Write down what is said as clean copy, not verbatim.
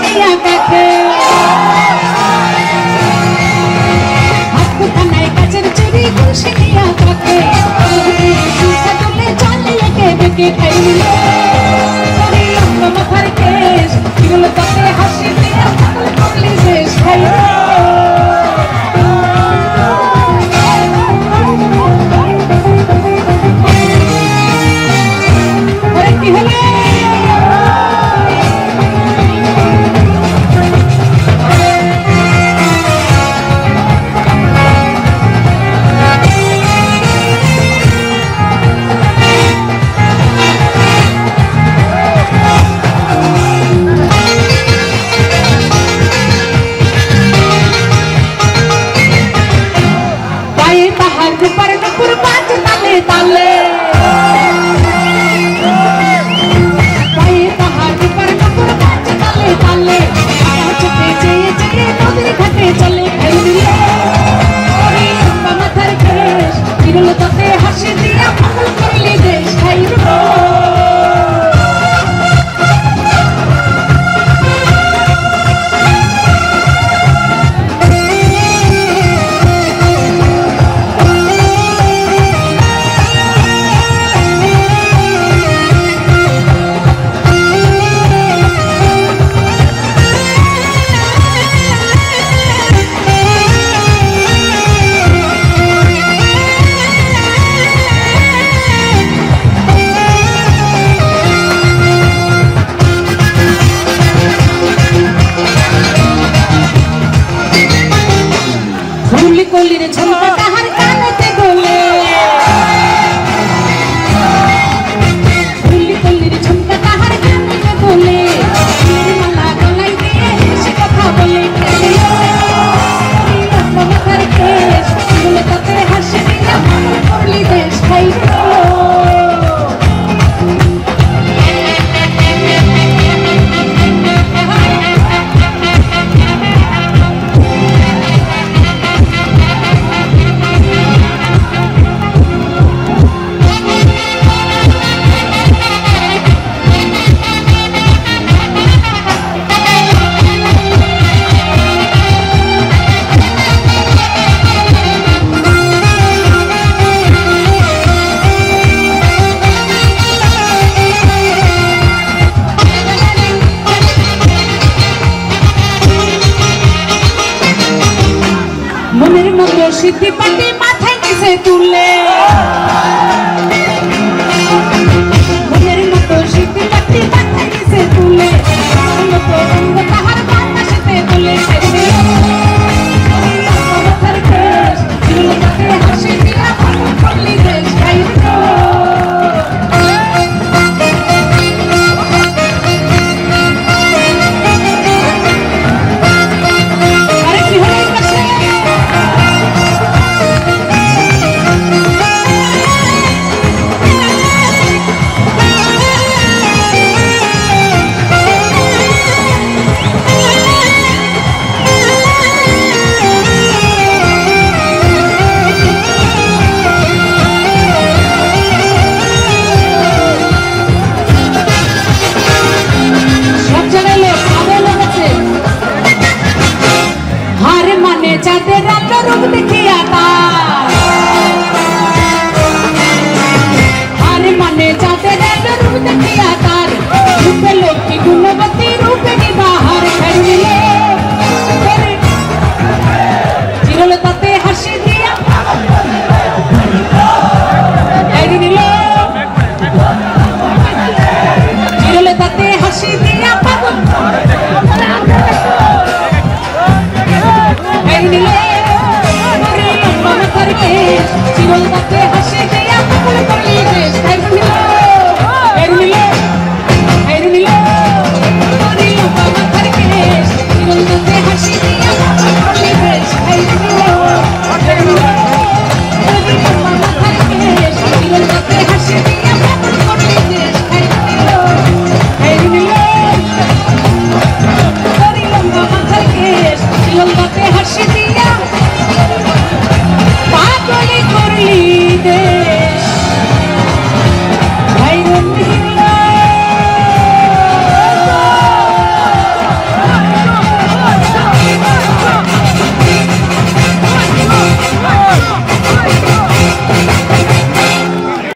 নিয়া কাকে হাতখানায় কাচের চুরি খুশি নিয়া কাকে তুলে চলে লেগে বেঁকে খাইল লম্বা মাথার কেশ এগুলো তাতে হাসি দিয়া পাগল করলি দেশ খাইল কি হলো তালে তালে চোখে চেয়ে চেয়ে নদীর ঘাটে চলে লম্বা মাথার কেশ এগুলো তাতে হাসি দিয়া পাগল করলি দেশ খাইল কলির ঝুমকা তাহার কানেতে গোলে কলির ঝুমকা তাহার কানেতে গোলে মালা গলায় দিয়ে হেসে কথা বলে লম্বা মাথার কেশ এগুলো তাতে হাসি দিয়া পাগল করলি দেশ খাইল মনের মতো সিদ্ধি পাটি মাথায় নিচে তুলে মনের মতো সিদ্ধি পাটি মাথায় নিচে তুলে মতো রঙ তাহার বাতাসেতে তুলে মাথার কেশ এগুলো তাতে হাসি দিয়া পাগল করলি দেশ খাইল চাঁদের রান্না রূপ দেখিয়া তার মানে চাঁদের রান্না রূপ দেখিয়া তার রূপে লক্ষ্মী গুণবতী রূপে নিবাহার খাইলে চিরল তাতে হাসি দিয়া চিরল তাতে হাসি দিয়া পাগল লম্বা মাথার কেশ চিরল তাতে হাসি